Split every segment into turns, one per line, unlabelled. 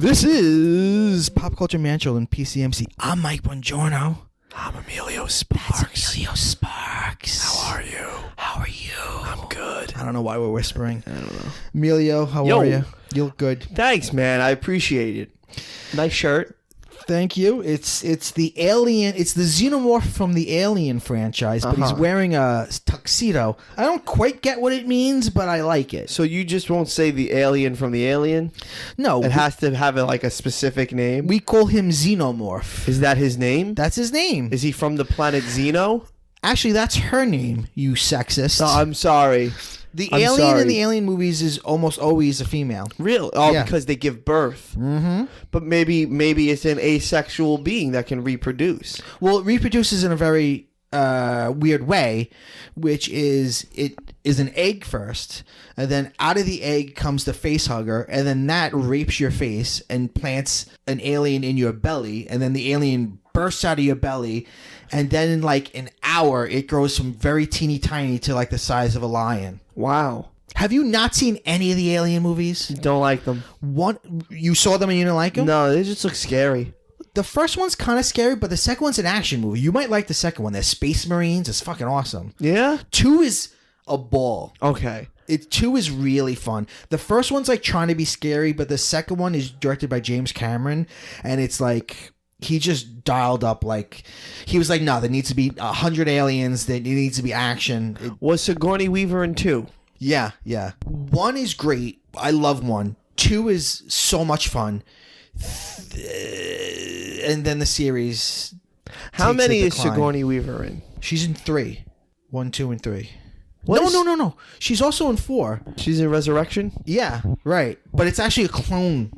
This is Pop Culture Mantrol and PCMC. I'm Mike Buongiorno.
I'm Emilio Sparks.
That's Emilio Sparks.
How are you?
How are you?
I'm good.
I don't know why we're whispering.
I don't know.
Emilio, how are you? You look good.
Thanks, man. I appreciate it. Nice shirt.
Thank you. It's the alien. It's the xenomorph from the Alien franchise, but he's wearing a tuxedo. I don't quite get what it means, but I like it.
So you just won't say the alien from the Alien?
No,
It has to have a specific name?
we call him Xenomorph.
Is that his name?
That's his name.
Is he from the planet Xeno?
Actually, that's her name, you sexist.
No, I'm sorry.
The
I'm
alien
sorry.
in the Alien movies is almost always a female.
Really? Oh,
Yeah.
because they give birth.
Mm-hmm.
But maybe it's an asexual being that can reproduce.
Well, it reproduces in a very weird way, which is it is an egg first, and then out of the egg comes the face hugger, and then that rapes your face and plants an alien in your belly, and then the alien bursts out of your belly, and then in like an hour, it grows from very teeny tiny to like the size of a lion.
Wow.
Have you not seen any of the Alien movies?
Don't like them.
You saw them and you didn't like them?
No, they just look scary.
The first one's kind of scary, but the second one's an action movie. You might like the second one. They're Space Marines. It's fucking awesome.
Yeah?
2 is a ball.
Okay.
2 is really fun. The first one's like trying to be scary, but the second one is directed by James Cameron, and it's like he just dialed up. Like he was like, no, there needs to be 100 aliens. There needs to be action.
Was Sigourney Weaver in 2?
Yeah. 1 is great. I love 1. 2 is so much fun. And then the series.
How
takes a
many is
decline.
Sigourney Weaver in?
She's in 3. 1, 2, and 3.
What is-
No. She's also in 4.
She's in Resurrection?
Yeah, right. But it's actually a clone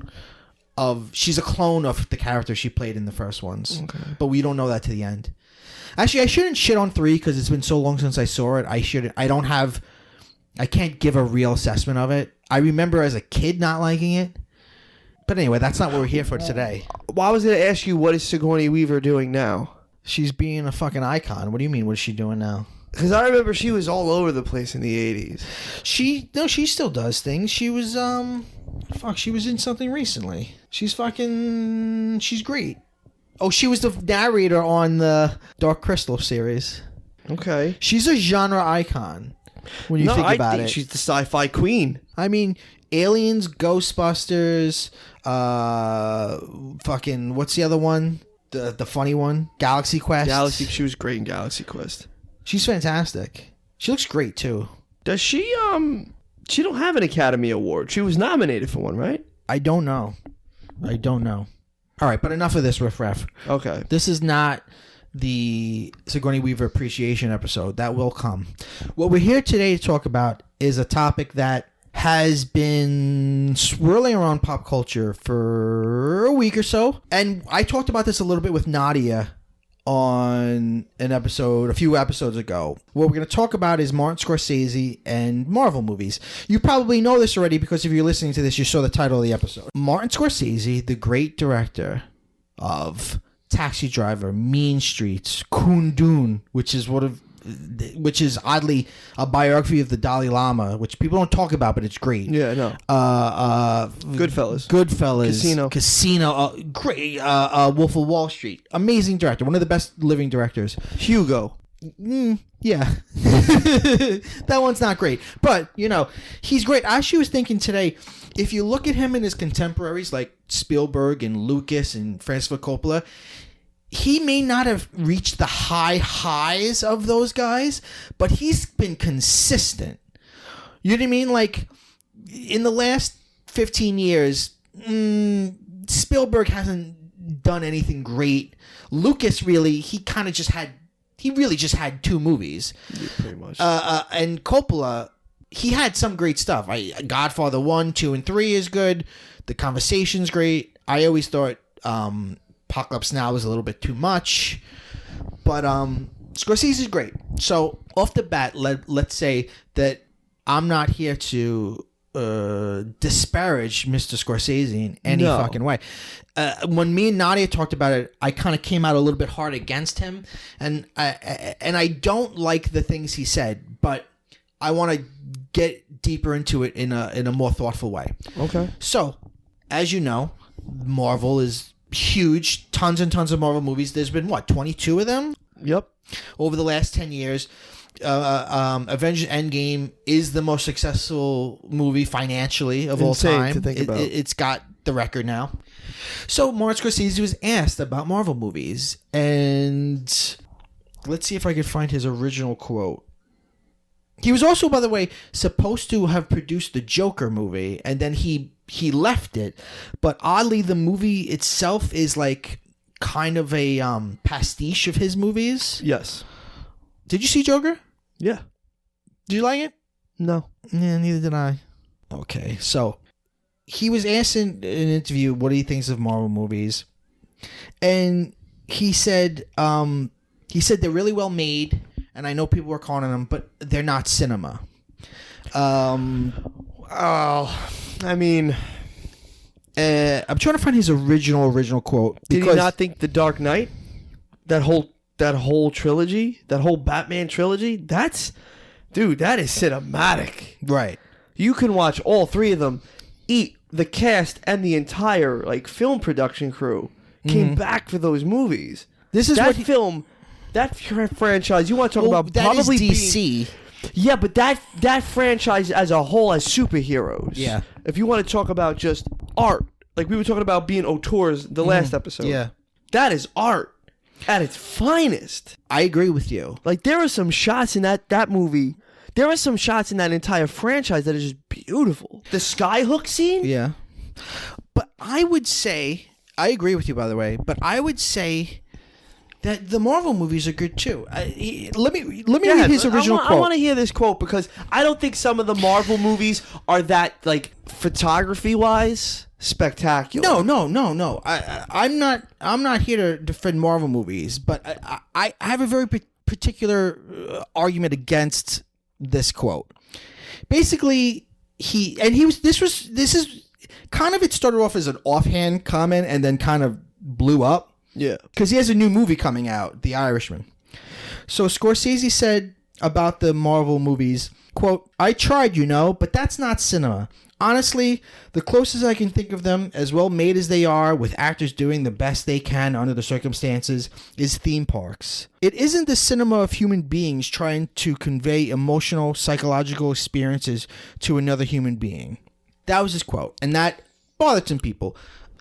of... She's a clone of the character she played in the first ones.
Okay.
But we don't know that to the end. Actually, I shouldn't shit on 3 because it's been so long since I saw it. I can't give a real assessment of it. I remember as a kid not liking it. But anyway, that's not what we're here for today.
Well, I was going to ask you, what is Sigourney Weaver doing now?
She's being a fucking icon. What do you mean? What is she doing now?
Because I remember she was all over the place in the 80s.
She still does things. She was she was in something recently. She's great. Oh, she was the narrator on the Dark Crystal series.
Okay.
She's a genre icon when you think about
I think
it.
she's the sci-fi queen.
I mean, Aliens, Ghostbusters, fucking what's the other one? The funny one, Galaxy Quest.
She was great in Galaxy Quest.
She's fantastic. She looks great too.
Does she don't have an Academy Award. She was nominated for one, right?
I don't know. All right, but enough of this riffraff.
Okay.
This is not the Sigourney Weaver appreciation episode. That will come. What we're here today to talk about is a topic that has been swirling around pop culture for a week or so. And I talked about this a little bit with Nadia on a few episodes ago. What we're going to talk about is Martin Scorsese and Marvel movies. You probably know this already because if you're listening to this, you saw the title of the episode. Martin Scorsese, the great director of Taxi Driver, Mean Streets, Kundun, which is oddly a biography of the Dalai Lama, which people don't talk about, but it's great.
Yeah, no. Goodfellas, Casino,
great. Wolf of Wall Street, amazing director, one of the best living directors.
Hugo.
Yeah, that one's not great, but he's great. I actually was thinking today, if you look at him and his contemporaries like Spielberg and Lucas and Francis Ford Coppola, he may not have reached the highs of those guys, but he's been consistent. You know what I mean? Like, in the last 15 years, Spielberg hasn't done anything great. Lucas he really just had 2 movies.
Yeah, pretty much.
And Coppola, he had some great stuff. Godfather 1, 2, and 3 is good. The Conversation's great. I always thought Apocalypse Now was a little bit too much, but Scorsese's great. So off the bat, let's say that I'm not here to disparage Mr. Scorsese in any fucking way. When me and Nadia talked about it, I kind of came out a little bit hard against him, and I don't like the things he said, but I want to get deeper into it in a more thoughtful way.
Okay.
So, as you know, Marvel is huge. Tons and tons of Marvel movies. There's been, 22 of them?
Yep.
Over the last 10 years. Avengers Endgame is the most successful movie financially of all time.
To think about.
It's got the record now. So Martin Scorsese was asked about Marvel movies, and let's see if I can find his original quote. He was also, by the way, supposed to have produced the Joker movie, and then he left it. But oddly, the movie itself is like kind of a pastiche of his movies.
Yes.
Did you see Joker?
Yeah.
Did you like it?
No.
Yeah, neither did I. Okay, so he was asked in an interview what he thinks of Marvel movies, and he said they're really well made, and I know people were calling them, but they're not cinema.
I mean,
I'm trying to find his original quote.
Did he not think The Dark Knight, that whole trilogy, that whole Batman trilogy, that is cinematic.
Right.
You can watch all three of them. The cast and the entire film production crew came back for those movies.
This is
that franchise. You want to talk about
that
probably
is DC.
Yeah, but that franchise as a whole as superheroes.
Yeah.
If you want to talk about just art, like we were talking about being auteurs the last episode.
Yeah.
That is art at its finest.
I agree with you.
Like there are some shots in that movie. There are some shots in that entire franchise that are just beautiful. The skyhook scene?
Yeah. But I would say, I agree with you, by the way, but I would say that the Marvel movies are good too. Let me read his original quote.
I want to hear this quote because I don't think some of the Marvel movies are that photography-wise spectacular.
No. I'm not here to defend Marvel movies, but I have a very particular argument against this quote. Basically, this is kind of, it started off as an offhand comment and then kind of blew up.
Yeah.
Because he has a new movie coming out, The Irishman. So Scorsese said about the Marvel movies, quote, "I tried, but that's not cinema. Honestly, the closest I can think of them, as well made as they are, with actors doing the best they can under the circumstances, is theme parks. It isn't the cinema of human beings trying to convey emotional, psychological experiences to another human being." That was his quote, and that bothered some people.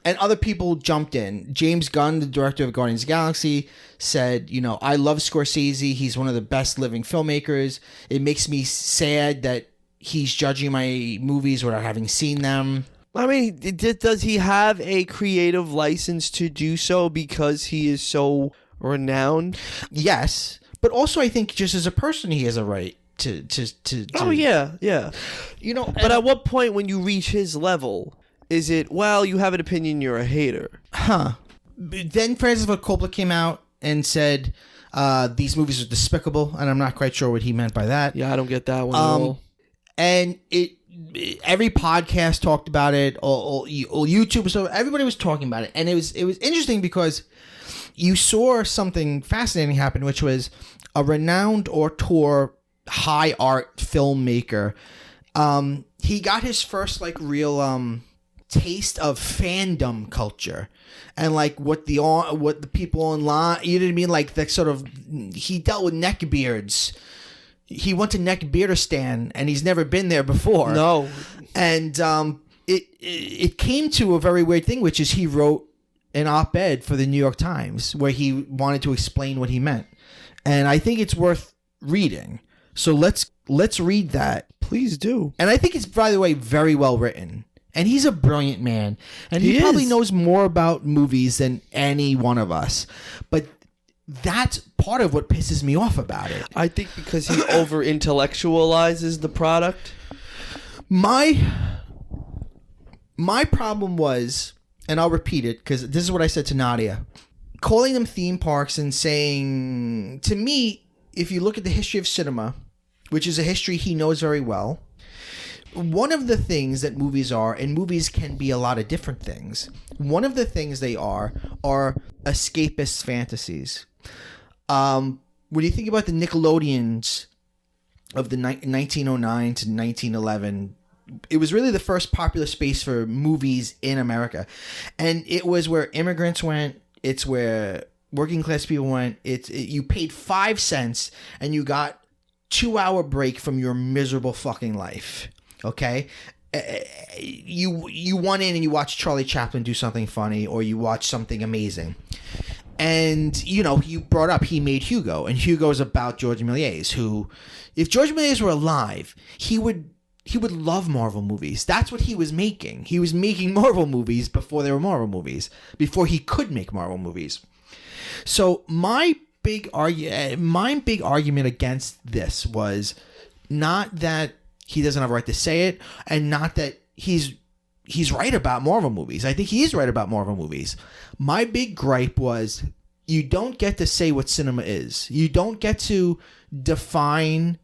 And other people jumped in. James Gunn, the director of Guardians of the Galaxy, said, I love Scorsese. He's one of the best living filmmakers. It makes me sad that he's judging my movies without having seen them.
I mean, does he have a creative license to do so because he is so renowned?
Yes. But also I think just as a person he has a right to
Oh, yeah. But at what point when you reach his level... is it, well, you have an opinion, you're a hater?
Then Francis Ford Coppola came out and said these movies are despicable, and I'm not quite sure what he meant by that.
Yeah, I don't get that one at all.
And every podcast talked about it, all YouTube, so everybody was talking about it, and it was interesting because you saw something fascinating happen, which was a renowned auteur, high art filmmaker. He got his first real taste of fandom culture and what the people online, you know what I mean, that sort of, he dealt with neckbeards. He went to Neckbeardistan and he's never been there before.
No.
And it came to a very weird thing, which is he wrote an op-ed for the New York Times where he wanted to explain what he meant, and I think it's worth reading. So let's read that.
Please do.
And I think it's, by the way, very well written. And he's a brilliant man. And he probably knows more about movies than any one of us. But that's part of what pisses me off about it.
I think because he over-intellectualizes the product.
My problem was, and I'll repeat it because this is what I said to Nadia, calling them theme parks and saying, to me, if you look at the history of cinema, which is a history he knows very well, one of the things that movies are, and movies can be a lot of different things, one of the things they are escapist fantasies. When you think about the Nickelodeons of the 1909 to 1911 it was really the first popular space for movies in America. And it was where immigrants went. It's where working class people went. You paid 5 cents and you got 2-hour break from your miserable fucking life. Okay? You went in and you watched Charlie Chaplin do something funny, or you watched something amazing. And, you brought up he made Hugo, and Hugo is about George Méliès, who, if George Méliès were alive, he would love Marvel movies. That's what he was making. He was making Marvel movies before there were Marvel movies, before he could make Marvel movies. So my big argument against this was not that he doesn't have a right to say it, and not that he's right about Marvel movies. I think he is right about Marvel movies. My big gripe was, you don't get to say what cinema is. You don't get to define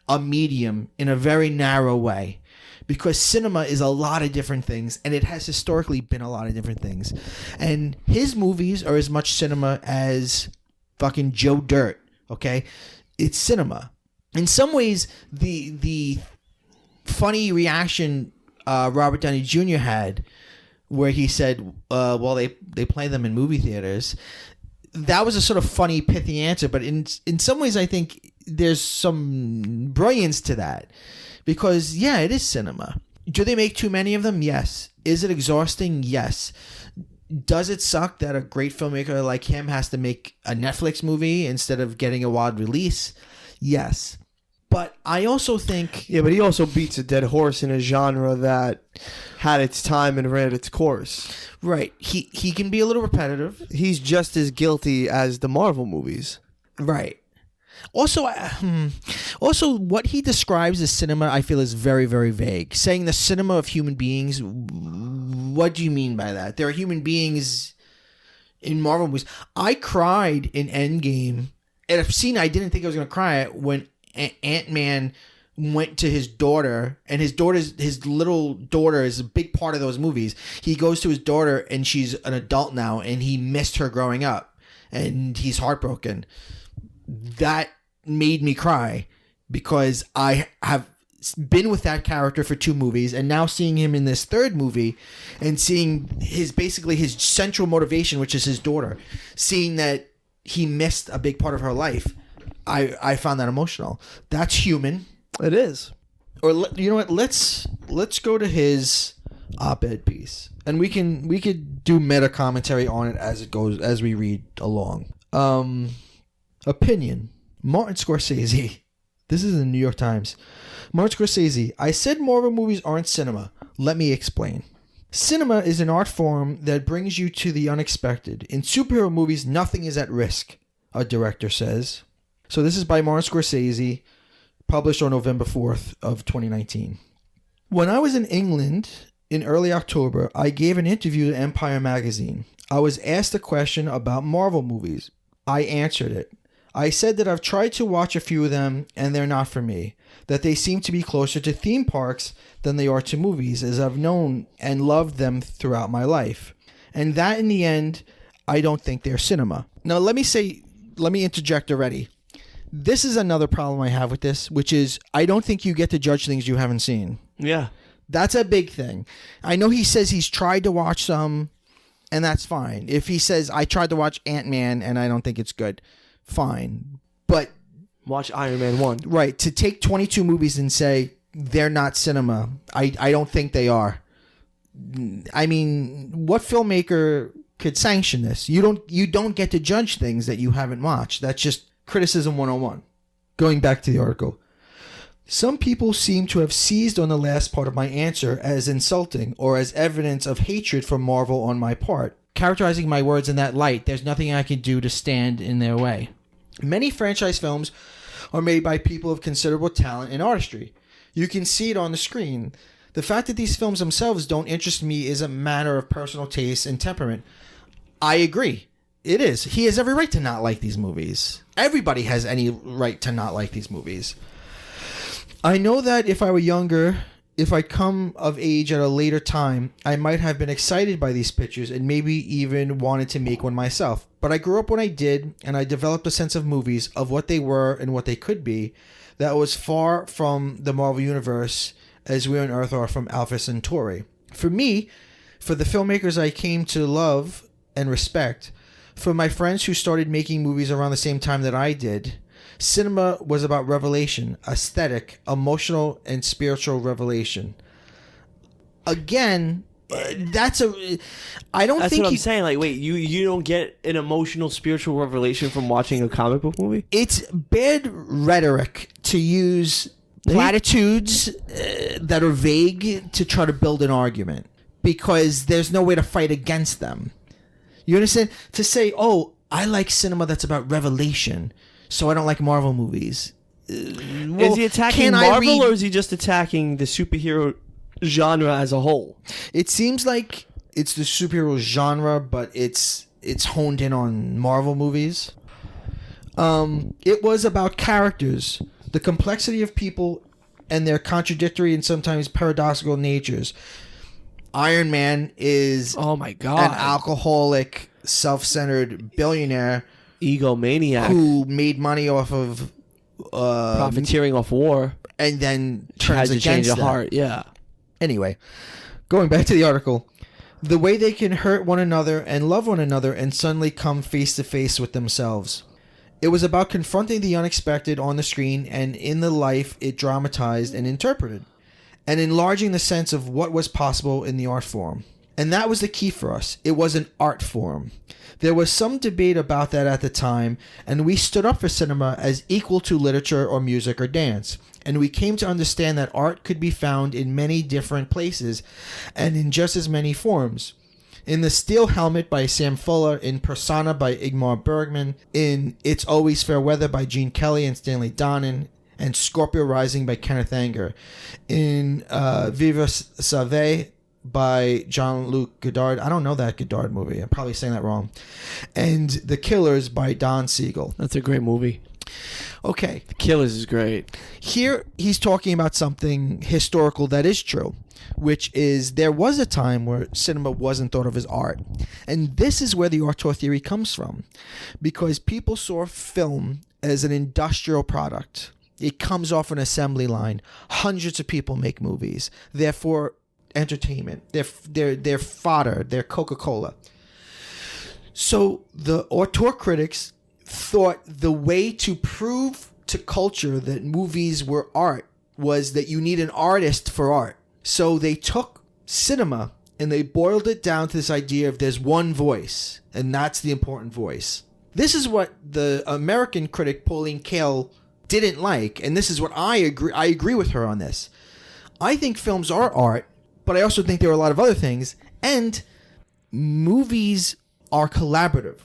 a medium in a very narrow way, because cinema is a lot of different things, and it has historically been a lot of different things. And his movies are as much cinema as fucking Joe Dirt. Okay, it's cinema. In some ways, the funny reaction Robert Downey Jr. had, where he said, well, they play them in movie theaters, that was a sort of funny, pithy answer. But in some ways, I think there's some brilliance to that, because, yeah, it is cinema. Do they make too many of them? Yes. Is it exhausting? Yes. Does it suck that a great filmmaker like him has to make a Netflix movie instead of getting a wide release? Yes. But I also think...
Yeah, but he also beats a dead horse in a genre that had its time and ran its course.
Right. He can be a little repetitive.
He's just as guilty as the Marvel movies.
Right. Also, what he describes as cinema, I feel, is very, very vague. Saying the cinema of human beings, what do you mean by that? There are human beings in Marvel movies. I cried in Endgame. At a scene I didn't think I was going to cry at, when Ant-Man went to his daughter, and his little daughter is a big part of those movies. He goes to his daughter, and she's an adult now, and he missed her growing up, and he's heartbroken. That made me cry, because I have been with that character for 2 movies, and now seeing him in this 3rd movie and seeing his central motivation, which is his daughter, seeing that he missed a big part of her life, I found that emotional. That's human.
It is.
Or you know what? Let's go to his op-ed piece, and we could do meta commentary on it as it goes, as we read along. Opinion. Martin Scorsese. This is in the New York Times. Martin Scorsese. I said Marvel movies aren't cinema. Let me explain. Cinema is an art form that brings you to the unexpected. In superhero movies, nothing is at risk, a director says. So this is by Martin Scorsese, published on November 4th of 2019. When I was in England in early October, I gave an interview to Empire magazine. I was asked a question about Marvel movies. I answered it. I said that I've tried to watch a few of them, and they're not for me. That they seem to be closer to theme parks than they are to movies, as I've known and loved them throughout my life. And that, in the end, I don't think they're cinema. Now, let me interject already. This is another problem I have with this, which is I don't think you get to judge things you haven't seen.
Yeah.
That's a big thing. I know he says he's tried to watch some, and that's fine. If he says, I tried to watch Ant-Man and I don't think it's good, fine. But
watch Iron Man 1.
Right. To take 22 movies and say they're not cinema, I don't think they are. I mean, what filmmaker could sanction this? You don't get to judge things that you haven't watched. That's just criticism 101. Going back to the article. Some people seem to have seized on the last part of my answer as insulting or as evidence of hatred for Marvel on my part. Characterizing my words in that light, there's nothing I can do to stand in their way. Many franchise films are made by people of considerable talent and artistry. You can see it on the screen. The fact that these films themselves don't interest me is a matter of personal taste and temperament. I agree. It is. He has every right to not like these movies. Everybody has any right to not like these movies. I know that if I were younger, if I come of age at a later time, I might have been excited by these pictures and maybe even wanted to make one myself. But I grew up when I did, and I developed a sense of movies, of what they were and what they could be, that was far from the Marvel Universe as We on Earth are from Alpha Centauri. For me, for the filmmakers I came to love and respect, for my friends who started making movies around the same time that I did, cinema was about revelation, aesthetic, emotional, and spiritual revelation. Again, that's a. I don't
That's
think
what I'm saying. Like, wait, you don't get an emotional, spiritual revelation from watching a comic book movie?
It's bad rhetoric to use platitudes that are vague to try to build an argument, because there's no way to fight against them. You understand? To say, oh, I like cinema that's about revelation, so I don't like Marvel movies.
Is he attacking Marvel, or is he just attacking the superhero genre as a whole?
It seems like it's the superhero genre, but it's honed in on Marvel movies. It was about characters, the complexity of people, and their contradictory and sometimes paradoxical natures. Iron Man is
oh my god,
an alcoholic, self-centered billionaire,
egomaniac
who made money off of
profiteering off war,
and then
tries
turns
to change
against
a heart. Yeah.
Anyway, going back to the article, the way they can hurt one another and love one another and suddenly come face to face with themselves. It was about confronting the unexpected on the screen and in the life it dramatized and interpreted, and enlarging the sense of what was possible in the art form. And that was the key for us. It was an art form. There was some debate about that at the time, and we stood up for cinema as equal to literature or music or dance. And we came to understand that art could be found in many different places and in just as many forms. In The Steel Helmet by Sam Fuller, in Persona by Ingmar Bergman, in It's Always Fair Weather by Gene Kelly and Stanley Donen, and Scorpio Rising by Kenneth Anger, in Viva Save by Jean-Luc Godard. I don't know that Godard movie. I'm probably saying that wrong. And The Killers by Don Siegel.
That's a great movie.
Okay.
The Killers is great.
Here he's talking about something historical that is true, which is there was a time where cinema wasn't thought of as art. And this is where the auteur theory comes from, because people saw film as an industrial product. It comes off an assembly line. Hundreds of people make movies. Therefore, entertainment. They're fodder. They're Coca-Cola. So the auteur critics thought the way to prove to culture that movies were art was that you need an artist for art. So they took cinema and they boiled it down to this idea of there's one voice, and that's the important voice. This is what the American critic Pauline Kael didn't like, and this is what I agree with her on this. I think films are art, but I also think there are a lot of other things, and movies are collaborative.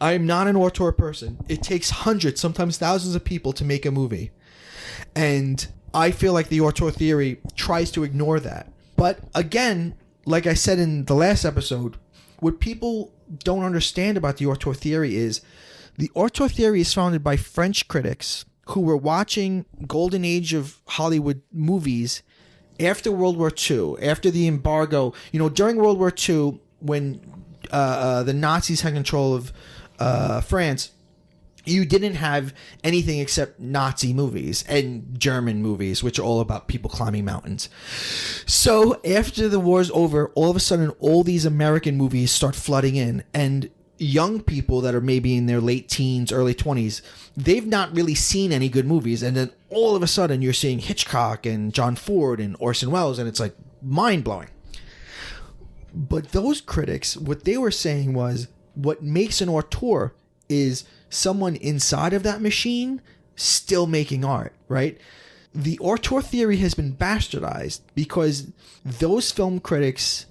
I am not an auteur person. It takes hundreds, sometimes thousands of people to make a movie. And I feel like the auteur theory tries to ignore that. But again, like I said in the last episode, what people don't understand about the auteur theory is the auteur theory is founded by French critics who were watching golden age of Hollywood movies after World War II, after the embargo. You know, during World War II, when the Nazis had control of France, you didn't have anything except Nazi movies and German movies, which are all about people climbing mountains. So after the war's over, all of a sudden, all these American movies start flooding in, and young people that are maybe in their late teens, early 20s, they've not really seen any good movies. And then all of a sudden, you're seeing Hitchcock and John Ford and Orson Welles, and it's like mind-blowing. But those critics, what they were saying was, what makes an auteur is someone inside of that machine still making art, right? The auteur theory has been bastardized because those film critics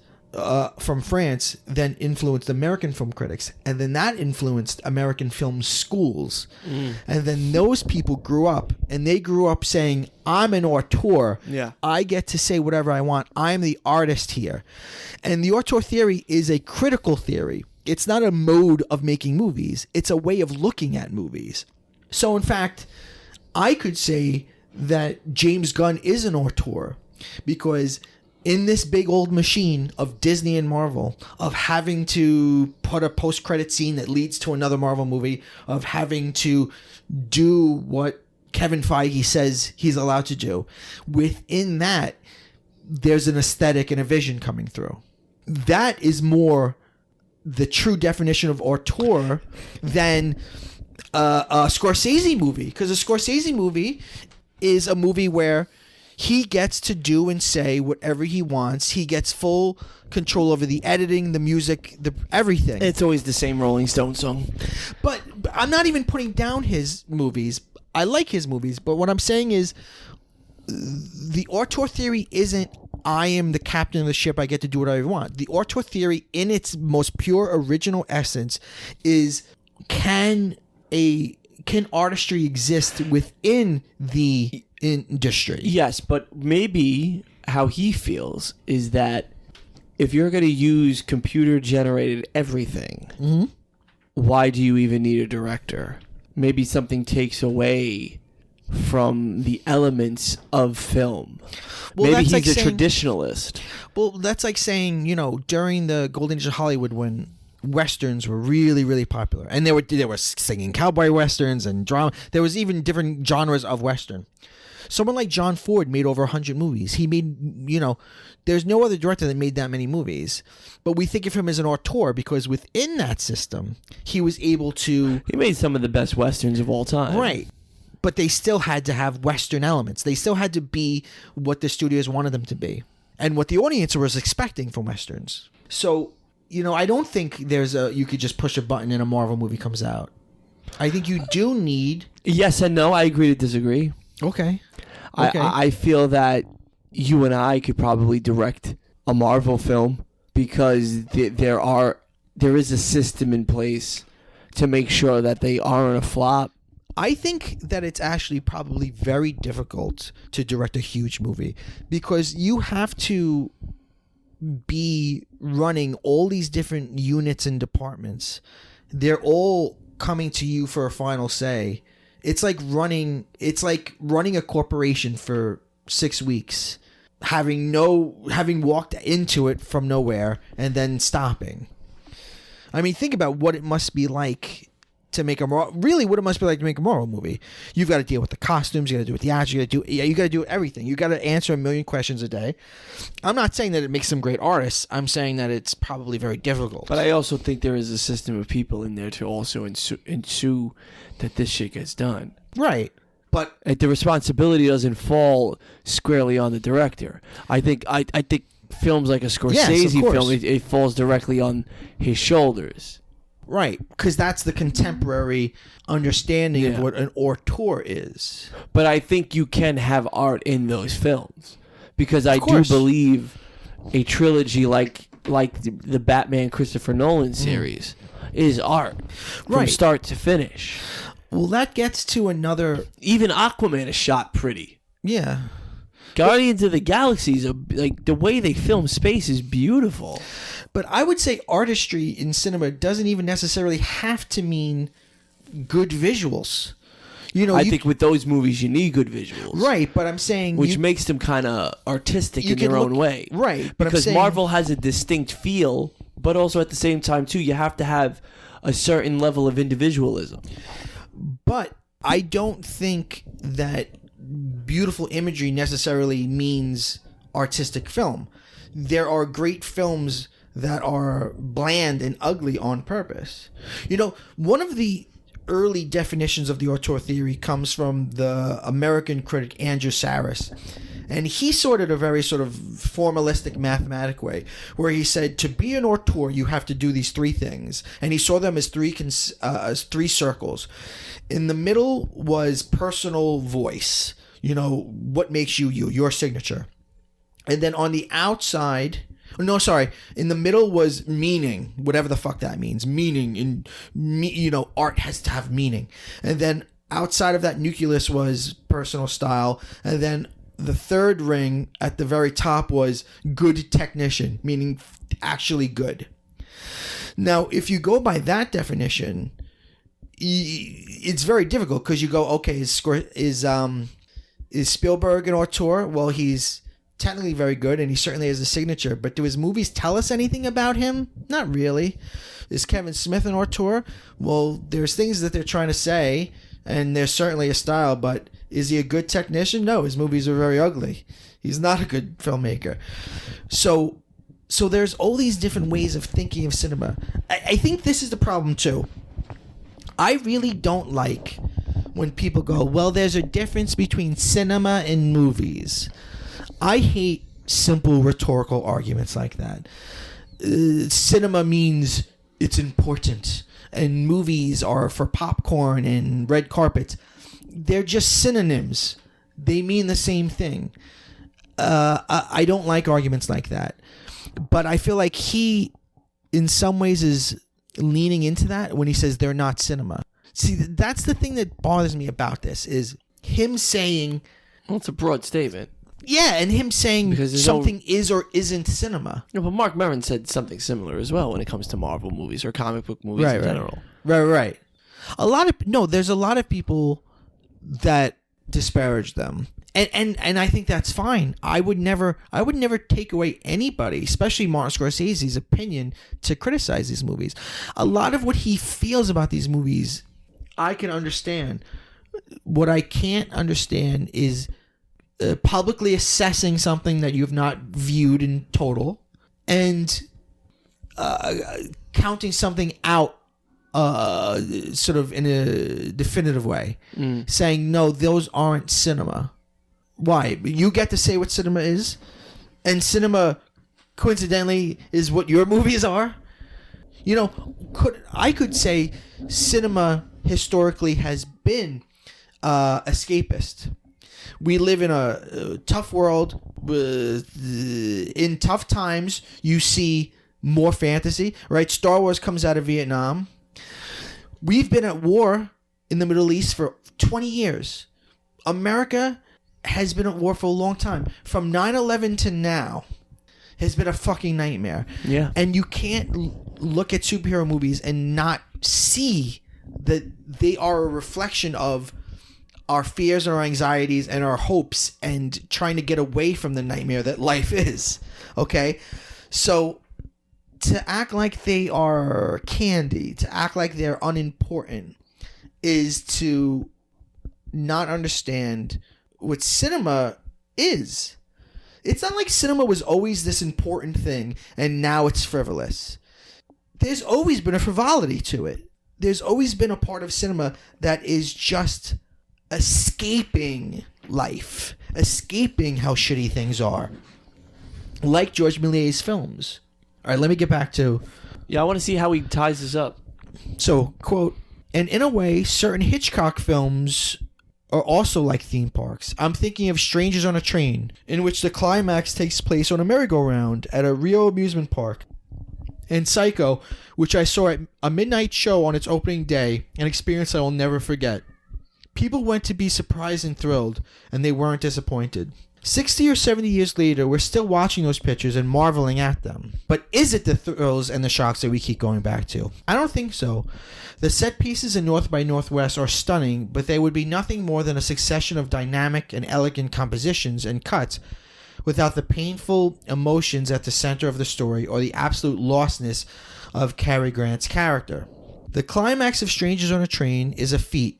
from France then influenced American film critics, and then that influenced American film schools. And then those people grew up, and they grew up saying, I'm an auteur.
Yeah.
I get to say whatever I want. I'm the artist here. And the auteur theory is a critical theory. It's not a mode of making movies. It's a way of looking at movies. So, in fact, I could say that James Gunn is an auteur because in this big old machine of Disney and Marvel, of having to put a post-credit scene that leads to another Marvel movie, of having to do what Kevin Feige says he's allowed to do. Within that, there's an aesthetic and a vision coming through. That is more the true definition of auteur than a Scorsese movie. Because a Scorsese movie is a movie where he gets to do and say whatever he wants. He gets full control over the editing, the music, everything.
It's always the same Rolling Stone song.
But I'm not even putting down his movies. I like his movies, but what I'm saying is the auteur theory isn't I am the captain of the ship, I get to do whatever I want. The auteur theory in its most pure original essence is can artistry exist within the industry?
Yes, but maybe how he feels is that if you're going to use computer-generated everything, why do you even need a director? Maybe something takes away from the elements of film.
Well,
maybe
that's
he's
like
a
saying,
traditionalist.
Well, that's like saying, during the Golden Age of Hollywood when Westerns were really, really popular. And they were singing cowboy Westerns and drama. There was even different genres of Western. Someone like John Ford made over 100 movies. He made, there's no other director that made that many movies. But we think of him as an auteur because within that system, he was able to...
He made some of the best Westerns of all time.
Right. But they still had to have Western elements. They still had to be what the studios wanted them to be. And what the audience was expecting from Westerns. So, I don't think you could just push a button and a Marvel movie comes out. I think you do need...
Yes and no. I agree to disagree.
Okay.
I feel that you and I could probably direct a Marvel film because there is a system in place to make sure that they aren't a flop.
I think that it's actually probably very difficult to direct a huge movie because you have to be running all these different units and departments. They're all coming to you for a final say. It's like running a corporation for 6 weeks, having walked into it from nowhere and then stopping. I mean, think about what it must be like to make a Marvel movie. You've got to deal with the costumes, you got to do with the actors, you got to do everything. You got to answer a million questions a day. I'm not saying that it makes them great artists. I'm saying that it's probably very difficult.
But I also think there is a system of people in there to also ensue that this shit gets done.
Right. But
the responsibility doesn't fall squarely on the director. I think films like a Scorsese film, it falls directly on his shoulders.
Right, because that's the contemporary understanding of what an auteur is.
But I think you can have art in those films because I do believe a trilogy like the Batman Christopher Nolan series is art from start to finish.
Well, that gets to another...
Even Aquaman is shot pretty.
Yeah.
Guardians of the Galaxy is the way they film space is beautiful.
But I would say artistry in cinema doesn't even necessarily have to mean good visuals.
I think with those movies you need good visuals.
Right, but I'm saying...
Which makes them kind of artistic in their own way.
Right, but
because Marvel has a distinct feel, but also at the same time, too, you have to have a certain level of individualism.
But I don't think that beautiful imagery necessarily means artistic film. There are great films that are bland and ugly on purpose. One of the early definitions of the auteur theory comes from the American critic Andrew Saris. And he sorted a very sort of formalistic mathematic way where he said to be an auteur, you have to do these three things. And he saw them as three circles. In the middle was personal voice. What makes you, your signature. And then on the outside... No, sorry. In the middle was meaning, whatever the fuck that means. Meaning, art has to have meaning. And then outside of that nucleus was personal style. And then the third ring at the very top was good technician, meaning actually good. Now, if you go by that definition, it's very difficult because you go, okay, is Spielberg an auteur? Well, he's technically very good, and he certainly has a signature. But do his movies tell us anything about him? Not really. Is Kevin Smith an auteur? Well, there's things that they're trying to say, and there's certainly a style, but Is he a good technician? No, his movies are very ugly. He's not a good filmmaker. So there's all these different ways of thinking of cinema. I think this is the problem too. I really don't like when people go, well, there's a difference between cinema and movies. I hate simple rhetorical arguments like that. Cinema means it's important, and movies are for popcorn and red carpets. They're just synonyms. They mean the same thing. I don't like arguments like that. But I feel like he, in some ways, is leaning into that when he says they're not cinema. See, that's the thing that bothers me about this, is him saying...
Well, it's a broad statement.
Yeah, and him saying something is or isn't cinema.
No, but Mark Maron said something similar as well when it comes to Marvel movies or comic book movies in general.
Right. There's a lot of people that disparage them. And I think that's fine. I would never take away anybody, especially Martin Scorsese's opinion, to criticize these movies. A lot of what he feels about these movies, I can understand. What I can't understand is publicly assessing something that you've not viewed in total and counting something out sort of in a definitive way, saying, no, those aren't cinema. Why? You get to say what cinema is, and cinema, coincidentally, is what your movies are. You know, I could say cinema historically has been escapist. We live in a tough world. In tough times, you see more fantasy, right? Star Wars comes out of Vietnam. We've been at war in the Middle East for 20 years. America has been at war for a long time. From 9/11 to now has been a fucking nightmare.
Yeah.
And you can't look at superhero movies and not see that they are a reflection of our fears and our anxieties and our hopes and trying to get away from the nightmare that life is. Okay? So to act like they are candy, to act like they're unimportant, is to not understand what cinema is. It's not like cinema was always this important thing and now it's frivolous. There's always been a frivolity to it. There's always been a part of cinema that is just escaping life, escaping how shitty things are. Like George Méliès's films. All right, let me get back to...
Yeah, I want to see how he ties this up.
So, quote, and in a way, certain Hitchcock films are also like theme parks. I'm thinking of Strangers on a Train, in which the climax takes place on a merry-go-round at a Rio amusement park. And Psycho, which I saw at a midnight show on its opening day, an experience I will never forget. People went to be surprised and thrilled, and they weren't disappointed. 60 or 70 years later, we're still watching those pictures and marveling at them. But is it the thrills and the shocks that we keep going back to? I don't think so. The set pieces in North by Northwest are stunning, but they would be nothing more than a succession of dynamic and elegant compositions and cuts without the painful emotions at the center of the story or the absolute lostness of Cary Grant's character. The climax of Strangers on a Train is a feat,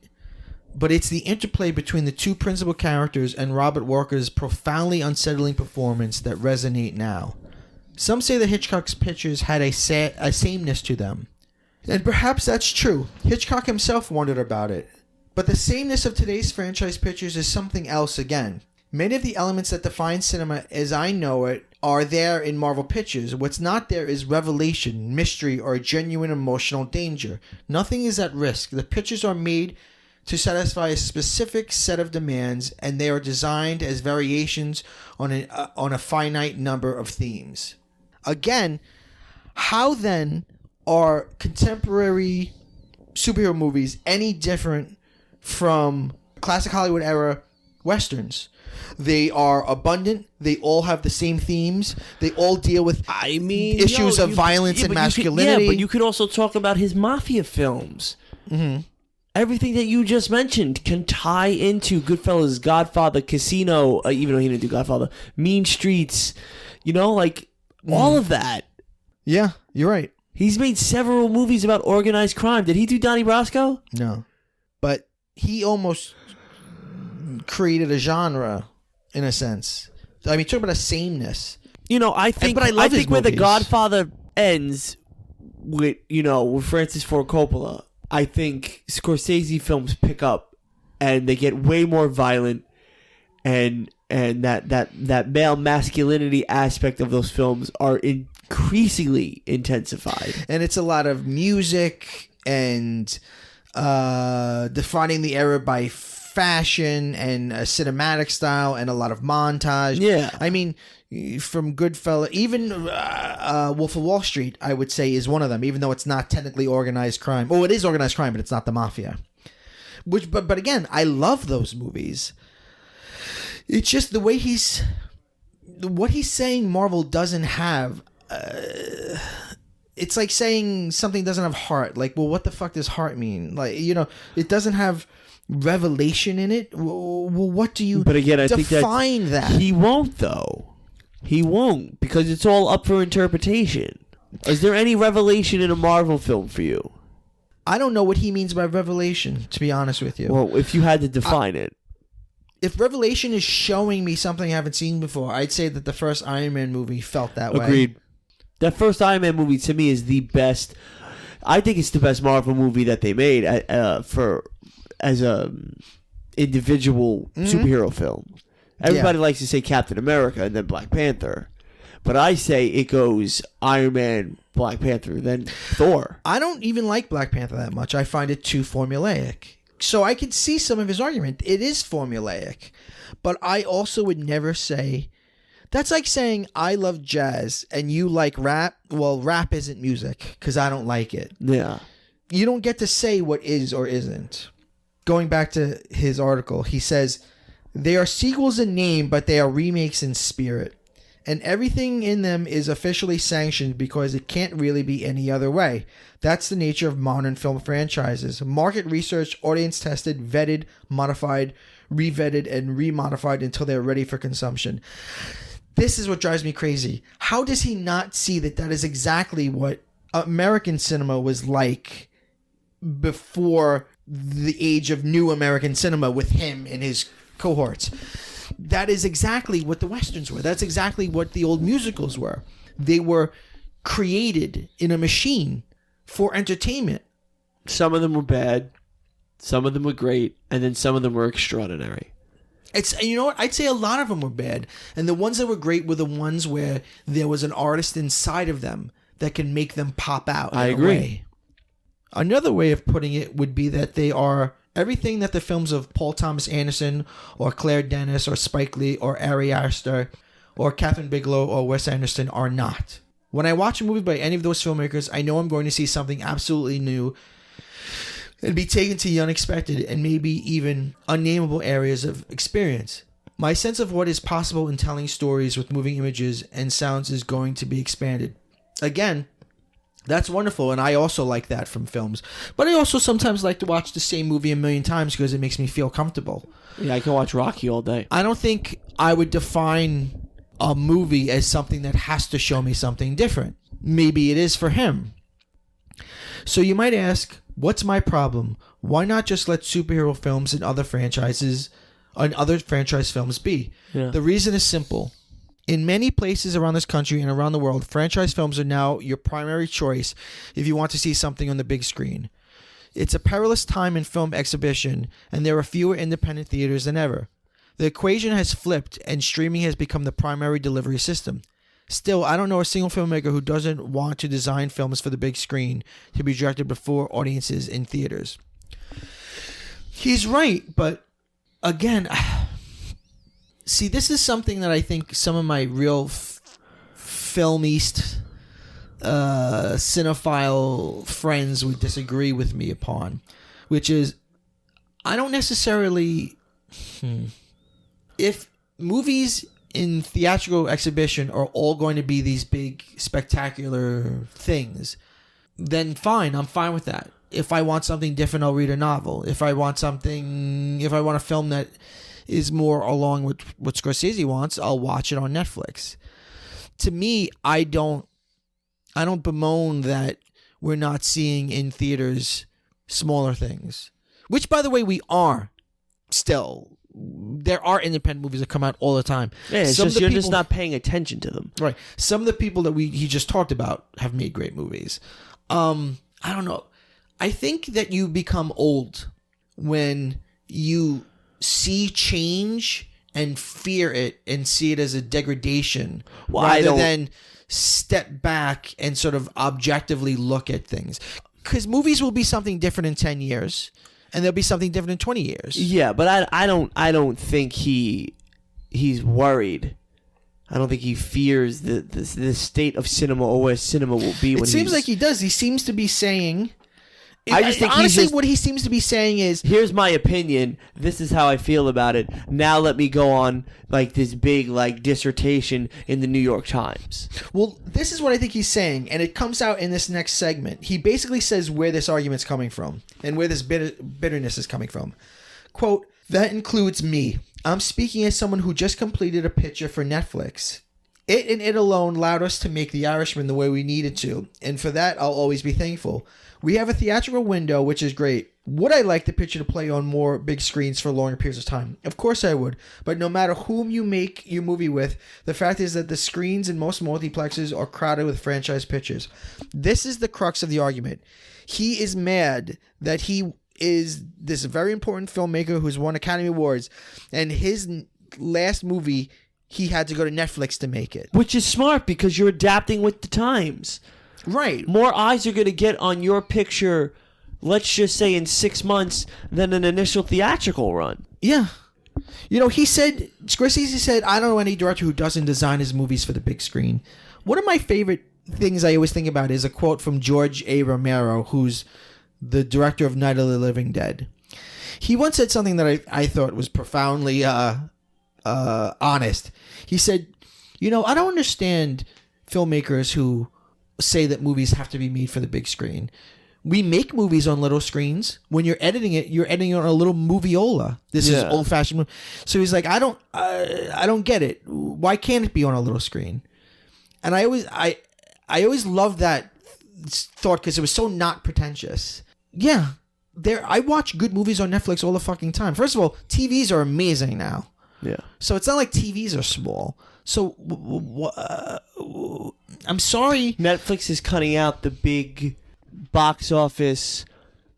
but it's the interplay between the two principal characters and Robert Walker's profoundly unsettling performance that resonate now. Some say that Hitchcock's pictures had a sameness to them. And perhaps that's true. Hitchcock himself wondered about it. But the sameness of today's franchise pictures is something else again. Many of the elements that define cinema as I know it are there in Marvel pictures. What's not there is revelation, mystery, or genuine emotional danger. Nothing is at risk. The pictures are made to satisfy a specific set of demands, and they are designed as variations on a finite number of themes. Again, how then are contemporary superhero movies any different from classic Hollywood era westerns? They are abundant. They all have the same themes. They all deal with issues of violence and masculinity.
But you could also talk about his mafia films.
Mm-hmm.
Everything that you just mentioned can tie into Goodfellas, Godfather, Casino, even though he didn't do Godfather, Mean Streets, all of that.
Yeah, you're right.
He's made several movies about organized crime. Did he do Donnie Brasco?
No. But he almost created a genre in a sense. I mean, talk about a sameness.
I think.
But I love his
think where The
movies.
Godfather ends with with Francis Ford Coppola, I think Scorsese films pick up and they get way more violent, and that male masculinity aspect of those films are increasingly intensified.
And it's a lot of music and defining the era by fashion and a cinematic style and a lot of montage.
Yeah.
I mean, from Goodfellas, even Wolf of Wall Street, I would say, is one of them, even though it's not technically organized crime. Oh, it is organized crime, but it's not the mafia. But again, I love those movies. It's just the way what he's saying Marvel doesn't have. It's like saying something doesn't have heart. Like, well, what the fuck does heart mean? Like, it doesn't have revelation in it. Well, what do you?
But again, I think
define that
he won't, though. He won't, because it's all up for interpretation. Is there any revelation in a Marvel film for you?
I don't know what he means by revelation, to be honest with you.
Well, if you had to define it.
If revelation is showing me something I haven't seen before, I'd say that the first Iron Man movie felt that way.
Agreed. That first Iron Man movie, to me, is the best. I think it's the best Marvel movie that they made as a individual superhero film. Everybody likes to say Captain America and then Black Panther. But I say it goes Iron Man, Black Panther, then Thor.
I don't even like Black Panther that much. I find it too formulaic. So I could see some of his argument. It is formulaic. But I also would never say... That's like saying I love jazz and you like rap. Well, rap isn't music because I don't like it.
Yeah.
You don't get to say what is or isn't. Going back to his article, he says... They are sequels in name, but they are remakes in spirit. And everything in them is officially sanctioned because it can't really be any other way. That's the nature of modern film franchises. Market research, audience tested, vetted, modified, re-vetted, and re-modified until they're ready for consumption. This is what drives me crazy. How does he not see that that is exactly what American cinema was like before the age of new American cinema with him and his cohorts? That is exactly what the Westerns were. That's exactly what the old musicals were. They were created in a machine for entertainment.
Some of them were bad, some of them were great, and then some of them were extraordinary.
You know what? I'd say a lot of them were bad. And the ones that were great were the ones where there was an artist inside of them that can make them pop out.
I agree.
Way. Another way of putting it would be that they are everything that the films of Paul Thomas Anderson or Claire Denis or Spike Lee or Ari Aster or Catherine Bigelow or Wes Anderson are not. When I watch a movie by any of those filmmakers, I know I'm going to see something absolutely new and be taken to the unexpected and maybe even unnameable areas of experience. My sense of what is possible in telling stories with moving images and sounds is going to be expanded. Again, that's wonderful, and I also like that from films. But I also sometimes like to watch the same movie a million times because it makes me feel comfortable.
Yeah, I can watch Rocky all day.
I don't think I would define a movie as something that has to show me something different. Maybe it is for him. So you might ask, what's my problem? Why not just let superhero films and other franchise films be?
Yeah.
The reason is simple. In many places around this country and around the world, franchise films are now your primary choice if you want to see something on the big screen. It's a perilous time in film exhibition, and there are fewer independent theaters than ever. The equation has flipped, and streaming has become the primary delivery system. Still, I don't know a single filmmaker who doesn't want to design films for the big screen to be directed before audiences in theaters. He's right, but again... See, this is something that I think some of my real filmist cinephile friends would disagree with me upon, which is I don't necessarily... If movies in theatrical exhibition are all going to be these big, spectacular things, then fine, I'm fine with that. If I want something different, I'll read a novel. If I want a film that is more along with what Scorsese wants, I'll watch it on Netflix. To me, I don't bemoan that we're not seeing in theaters smaller things, which, by the way, we are still. there are independent movies that come out all the time.
Yeah, it's
Some of
just
the
you're just
people-
not paying attention to them.
Right. Some of the people that he just talked about have made great movies. I don't know. I think that you become old when you see change and fear it and see it as a degradation
Well, I
rather
don't-
than step back and sort of objectively look at things. Because movies will be something different in 10 years and there'll be something different in 20 years.
Yeah, but I don't think he's worried. I don't think he fears the state of cinema or where cinema will be.
It seems like he does. He seems to be saying...
I just think
honestly,
he's just-
what he seems to be saying is...
Here's my opinion. This is how I feel about it. Now let me go on like this big like dissertation in the New York Times.
Well, this is what I think he's saying, and it comes out in this next segment. He basically says where this argument's coming from and where this bitterness is coming from. Quote, "That includes me. I'm speaking as someone who just completed a picture for Netflix. It and it alone allowed us to make The Irishman the way we needed to, and for that I'll always be thankful. We have a theatrical window, which is great. Would I like the picture to play on more big screens for longer periods of time? Of course I would. But no matter whom you make your movie with, the fact is that the screens in most multiplexes are crowded with franchise pictures." This is the crux of the argument. He is mad that he is this very important filmmaker who's won Academy Awards, and his last movie, he had to go to Netflix to make it.
Which is smart because you're adapting with the times.
Right.
More eyes are going to get on your picture, let's just say in 6 months, than an initial theatrical run.
Yeah. You know, Scorsese said, "I don't know any director who doesn't design his movies for the big screen." One of my favorite things I always think about is a quote from George A. Romero, who's the director of Night of the Living Dead. He once said something that I thought was profoundly honest. He said, "You know, I don't understand filmmakers who say that movies have to be made for the big screen. We make movies on little screens. When you're editing it on a little moviola. This is old-fashioned." So he's like, I don't get it. Why can't it be on a little screen? And I always loved that thought because it was so not pretentious. Yeah, I watch good movies on Netflix all the fucking time. First of all, TVs are amazing now.
Yeah.
So it's not like TVs are small. So I'm sorry.
Netflix is cutting out the big box office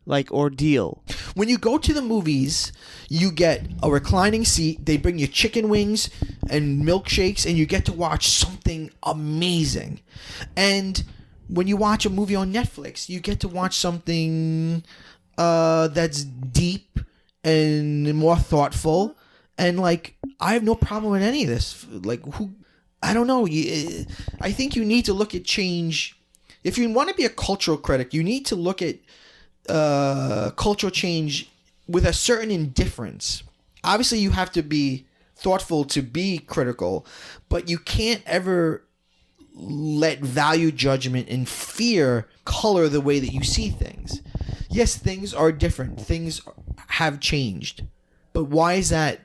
like ordeal.
When you go to the movies, you get a reclining seat. They bring you chicken wings and milkshakes, and you get to watch something amazing. And when you watch a movie on Netflix, you get to watch something that's deep and more thoughtful. And like, I have no problem with any of this. Like, I don't know. I think you need to look at change. If you want to be a cultural critic, you need to look at cultural change with a certain indifference. Obviously, you have to be thoughtful to be critical, but you can't ever let value judgment and fear color the way that you see things. Yes, things are different. Things have changed. But why is that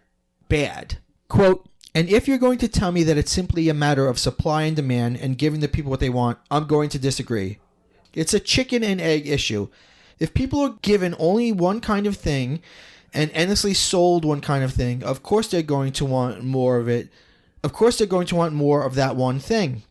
bad? Quote, "And if you're going to tell me that it's simply a matter of supply and demand and giving the people what they want, I'm going to disagree. It's a chicken and egg issue. If people are given only one kind of thing and endlessly sold one kind of thing, of course they're going to want more of it. Of course they're going to want more of that one thing.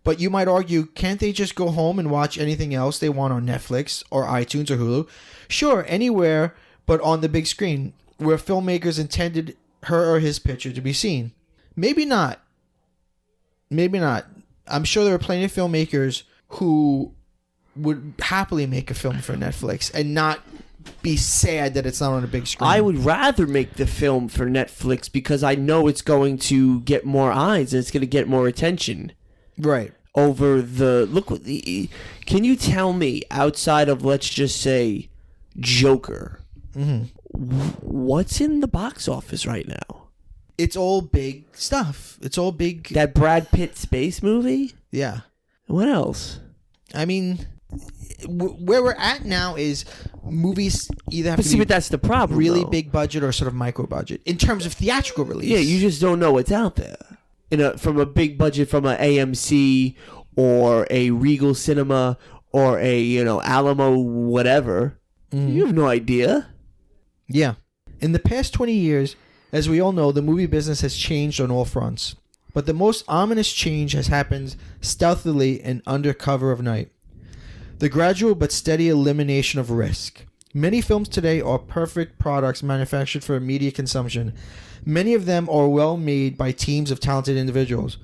But you might argue, can't they just go home and watch anything else they want on Netflix or iTunes or Hulu? Sure, anywhere but on the big screen where filmmakers intended her or his picture to be seen. Maybe not. Maybe not. I'm sure there are plenty of filmmakers who would happily make a film for Netflix and not be sad that it's not on a big screen.
I would rather make the film for Netflix because I know it's going to get more eyes and it's going to get more attention.
Right.
Over the can you tell me, outside of, let's just say, Joker, what's in the box office right now?
It's all big stuff. It's all big.
That Brad Pitt space movie?
Yeah.
What else?
I mean, where we're at now is movies either have to be
but that's the problem.
really
though.
big budget or sort of micro budget in terms of theatrical release.
Yeah, you just don't know what's out there. From a big budget, from a AMC or a Regal Cinema or a Alamo whatever, you have no idea.
Yeah. In the past 20 years, As we all know, the movie business has changed on all fronts. But the most ominous change has happened stealthily and under cover of night. The gradual but steady elimination of risk. Many films today are perfect products manufactured for immediate consumption. Many of them are well made by teams of talented individuals.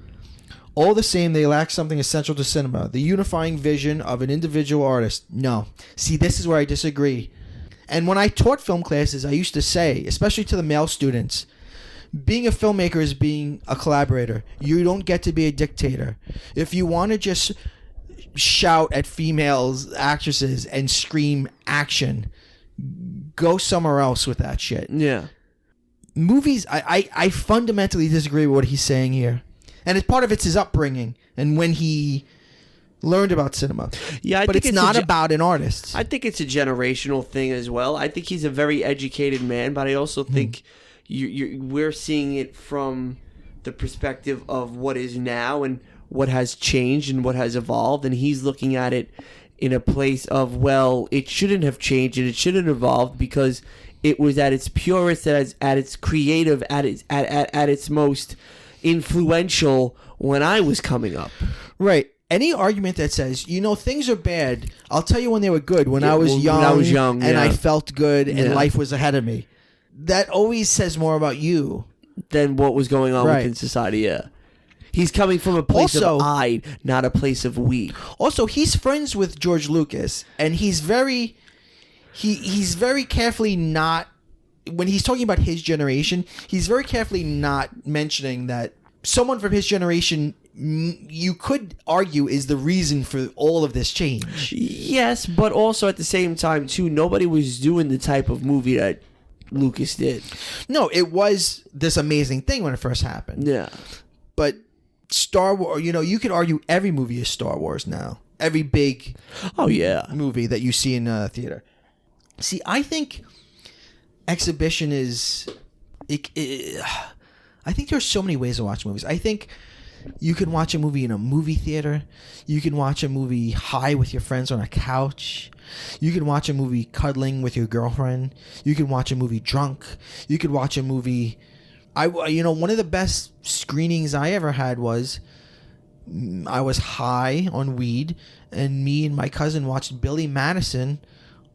All the same, they lack something essential to cinema, the unifying vision of an individual artist. No. See, this is where I disagree. And when I taught film classes, I used to say, especially to the male students, being a filmmaker is being a collaborator. You don't get to be a dictator. If you want to just shout at females, actresses, and scream action, go somewhere else with that shit.
Yeah.
Movies, I fundamentally disagree with what he's saying here. And it's part of it's his upbringing and when he learned about cinema.
Yeah,
but it's not about an artist.
I think it's a generational thing as well. I think he's a very educated man, but I also think we're seeing it from the perspective of what is now and what has changed and what has evolved, and he's looking at it in a place of, well, it shouldn't have changed and it shouldn't have evolved because it was at its purest, at its creative, at its most influential when I was coming up.
Right. Any argument that says, things are bad, I'll tell you when they were good. When I was young and I felt good and life was ahead of me. That always says more about you
than what was going on within society. Yeah. He's coming from a place of I, not a place of we.
Also, he's friends with George Lucas, and he's very carefully not, when he's talking about his generation, he's very carefully not mentioning that someone from his generation, you could argue, is the reason for all of this change.
Yes, but also at the same time, too, nobody was doing the type of movie that Lucas did.
No, it was this amazing thing when it first happened.
Yeah.
But Star Wars, you could argue every movie is Star Wars now. Every big movie that you see in a theater. See, I think exhibition is... I think there's so many ways to watch movies. I think you can watch a movie in a movie theater. You can watch a movie high with your friends on a couch. You can watch a movie cuddling with your girlfriend. You can watch a movie drunk. You could watch a movie... one of the best screenings I ever had was I was high on weed, and me and my cousin watched Billy Madison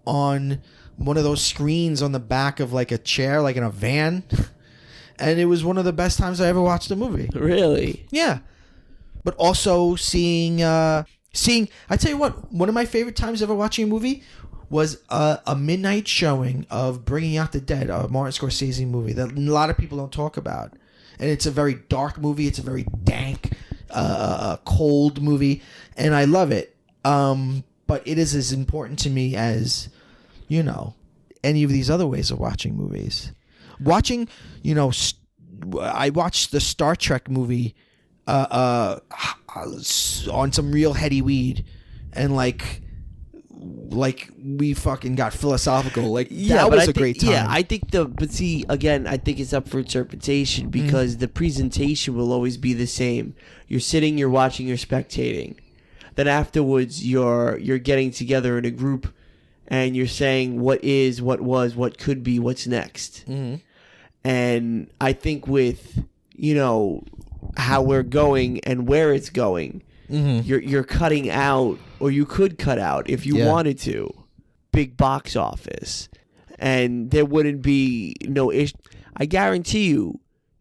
on one of those screens on the back of like a chair, like in a van. And it was one of the best times I ever watched a movie.
Really?
Yeah. But also seeing, I tell you what, one of my favorite times ever watching a movie was a midnight showing of Bringing Out the Dead, a Martin Scorsese movie that a lot of people don't talk about. And it's a very dark movie. It's a very dank, cold movie. And I love it. But it is as important to me as, any of these other ways of watching movies. Watching, I watched the Star Trek movie on some real heady weed. And we fucking got philosophical. That was a great time.
Yeah, I think I think it's up for interpretation because the presentation will always be the same. You're sitting, you're watching, you're spectating. Then afterwards, you're getting together in a group, and you're saying what is, what was, what could be, what's next. Mm-hmm. And I think with how we're going and where it's going. Mm-hmm. You're cutting out, or you could cut out if you wanted to, big box office, and there wouldn't be no issue. I guarantee you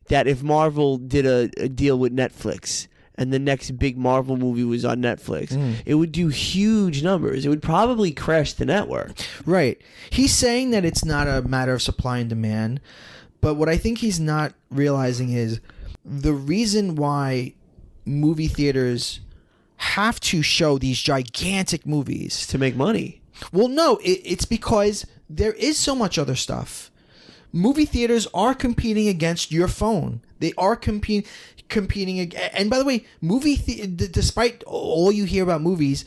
that if Marvel did a deal with Netflix and the next big Marvel movie was on Netflix, it would do huge numbers. It would probably crash the network.
Right. He's saying that it's not a matter of supply and demand, but what I think he's not realizing is the reason why movie theaters have to show these gigantic movies
to make money.
Well, no, it's because there is so much other stuff. Movie theaters are competing against your phone. They are competing. And by the way, despite all you hear about movies,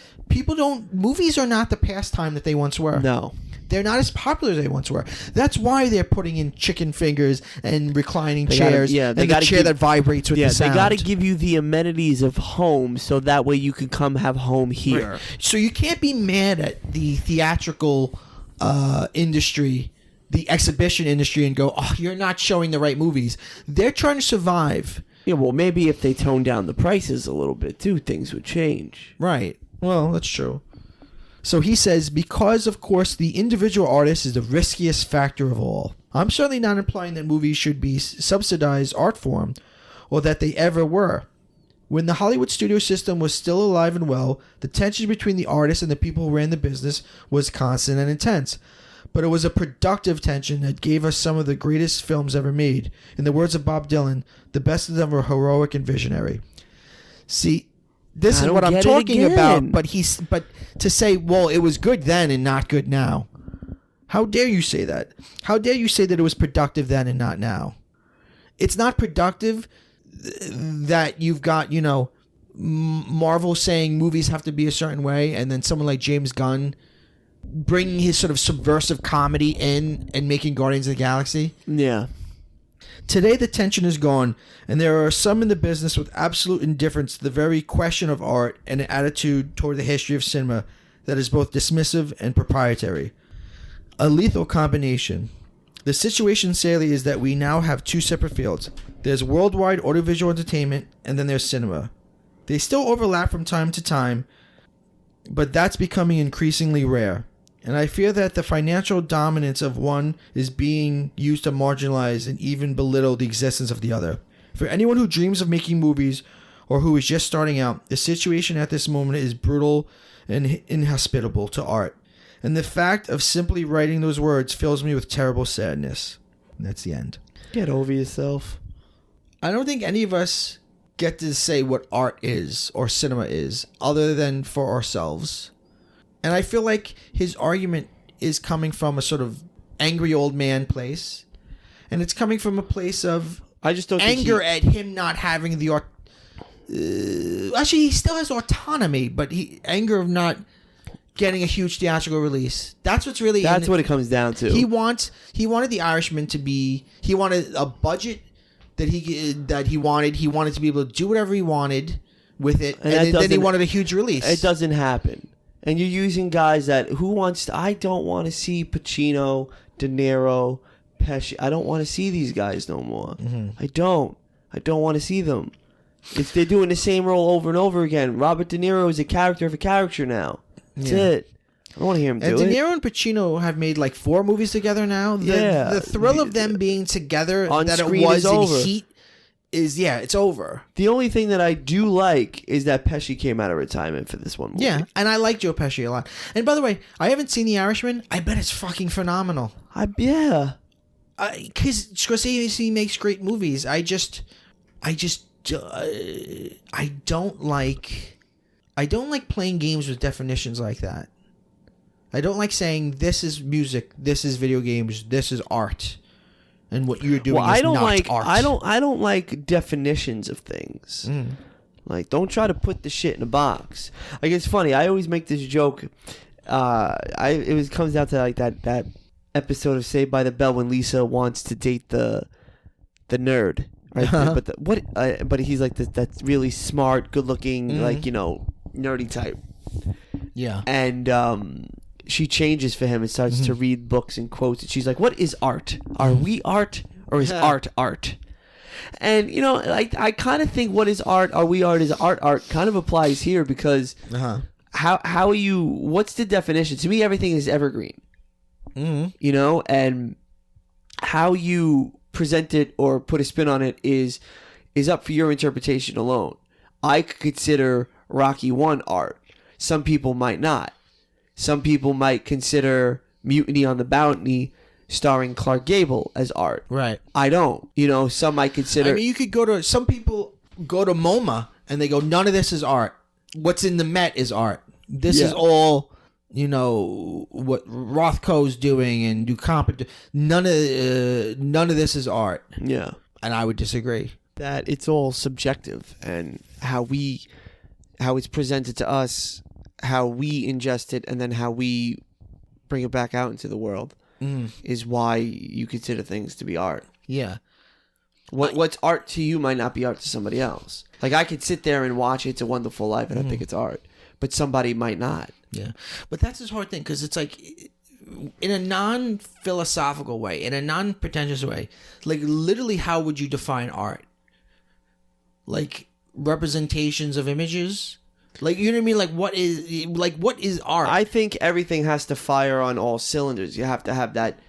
movies are not the pastime that they once were.
No.
They're not as popular as they once were. That's why they're putting in chicken fingers and reclining chairs and the chair that vibrates with the sound.
They got to give you the amenities of home so that way you can come have home here.
Right. So you can't be mad at the theatrical industry the exhibition industry and go, oh, you're not showing the right movies. They're trying to survive.
Yeah, well, maybe if they tone down the prices a little bit too, things would change.
Right. Well, that's true. So he says, because, of course, the individual artist is the riskiest factor of all. I'm certainly not implying that movies should be subsidized art form or that they ever were. When the Hollywood studio system was still alive and well, the tension between the artists and the people who ran the business was constant and intense. But it was a productive tension that gave us some of the greatest films ever made. In the words of Bob Dylan, the best of them were heroic and visionary. See, this is what I'm talking about, but to say, well, it was good then and not good now. How dare you say that? How dare you say that it was productive then and not now? It's not productive that you've got, Marvel saying movies have to be a certain way, and then someone like James Gunn bringing his sort of subversive comedy in and making Guardians of the Galaxy.
Yeah.
Today the tension is gone, and there are some in the business with absolute indifference to the very question of art and an attitude toward the history of cinema that is both dismissive and proprietary. A lethal combination. The situation, sadly, is that we now have two separate fields. There's worldwide audiovisual entertainment, and then there's cinema. They still overlap from time to time, but that's becoming increasingly rare. And I fear that the financial dominance of one is being used to marginalize and even belittle the existence of the other. For anyone who dreams of making movies or who is just starting out, the situation at this moment is brutal and inhospitable to art. And the fact of simply writing those words fills me with terrible sadness. And that's the end.
Get over yourself.
I don't think any of us get to say what art is or cinema is other than for ourselves. And I feel like his argument is coming from a sort of angry old man place. And it's coming from a place of
I just don't
anger at him not having the actually, he still has autonomy, but anger of not getting a huge theatrical release. That's what's really...
That's what it comes down to.
He wanted The Irishman to be... He wanted a budget that he wanted. He wanted to be able to do whatever he wanted with it. And then he wanted a huge release.
It doesn't happen. And you're using guys that... I don't want to see Pacino, De Niro, Pesci. I don't want to see these guys no more. Mm-hmm. I don't want to see them. If they're doing the same role over and over again. Robert De Niro is a character of a character now. That's it. I don't want to hear him do it.
And De Niro and Pacino have made like 4 movies together now. The thrill of them being together
on
that
screen
it was
is over.
in Heat is, it's over.
The only thing that I do like is that Pesci came out of retirement for this one movie.
Yeah, and I like Joe Pesci a lot. And by the way, I haven't seen The Irishman. I bet it's fucking phenomenal.
Yeah.
Because Scorsese makes great movies. I don't like playing games with definitions like that. I don't like saying this is music, this is video games, this is art, and what you're doing is not art.
I don't like definitions of things. Like, don't try to put the shit in a box. Like, it's funny. I always make this joke. It comes down to like that episode of Saved by the Bell when Lisa wants to date the nerd, right? But he's like that really smart, good looking, like nerdy type.
Yeah.
And she changes for him and starts to read books and quotes. And she's like, what is art? Are we art or is art art? And, I kind of think what is art, are we art, is art kind of applies here because how are you, what's the definition? To me, everything is evergreen. And how you present it or put a spin on it is up for your interpretation alone. I could consider Rocky 1 art. Some people might not. Some people might consider Mutiny on the Bounty starring Clark Gable as art.
Right.
I don't. Some might consider...
I mean, you could some people go to MoMA and they go, none of this is art. What's in the Met is art. This is all, what Rothko's doing and Duchamp. None of this is art.
Yeah.
And I would disagree.
That it's all subjective and how it's presented to us, how we ingest it, and then how we bring it back out into the world is why you consider things to be art.
Yeah.
What's art to you might not be art to somebody else. Like, I could sit there and watch It's a Wonderful Life and I think it's art, but somebody might not.
Yeah. But that's his hard thing because it's like, in a non-philosophical way, in a non-pretentious way, like literally, how would you define art? Like representations of images? Like, you know what I mean? What is art?
I think everything has to fire on all cylinders. You have to have that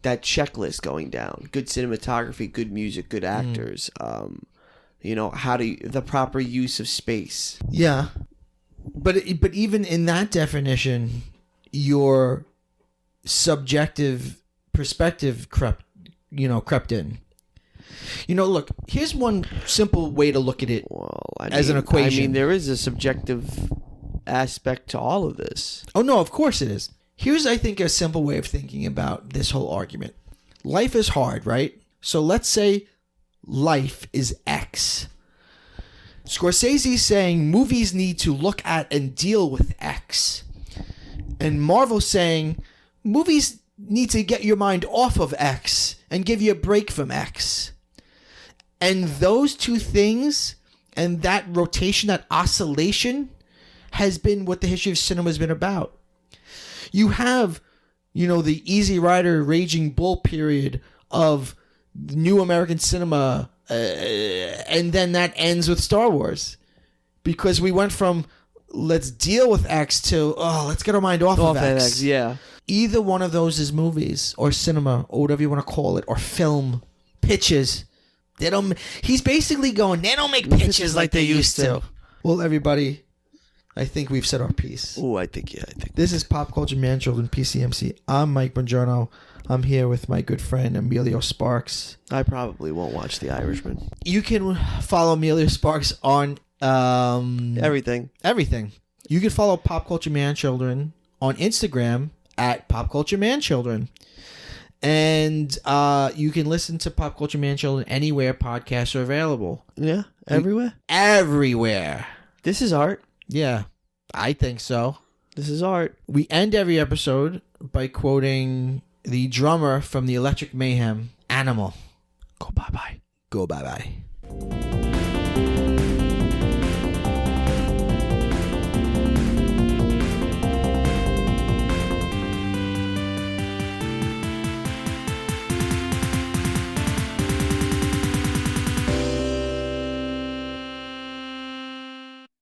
checklist going down. Good cinematography, good music, good actors. The proper use of space.
Yeah. But even in that definition, your subjective perspective crept in. Look, here's one simple way to look at it as an equation.
I mean, there is a subjective aspect to all of this.
Oh, no, of course it is. Here's, I think, a simple way of thinking about this whole argument. Life is hard, right? So let's say life is X. Scorsese's saying movies need to look at and deal with X. And Marvel's saying movies need to get your mind off of X and give you a break from X. And those two things and that rotation, that oscillation, has been what the history of cinema has been about. You have, the Easy Rider, Raging Bull period of new American cinema, and then that ends with Star Wars. Because we went from let's deal with X to let's get our mind off of X.
Yeah.
Either one of those is movies or cinema or whatever you want to call it, or film pitches. He's basically going, they don't make pitches like they used to. Well, everybody, I think we've said our piece.
Oh, I think.
This is Pop Culture Man Children, PCMC. I'm Mike Bongiorno. I'm here with my good friend Emilio Sparks.
I probably won't watch The Irishman.
You can follow Emilio Sparks on
everything.
You can follow Pop Culture Man Children on Instagram at Pop Culture Man Children. And you can listen to Pop Culture Man Children anywhere podcasts are available.
Yeah, everywhere?
Everywhere.
This is art.
Yeah, I think so.
This is art.
We end every episode by quoting the drummer from the Electric Mayhem, Animal.
Go bye-bye.
Go bye-bye.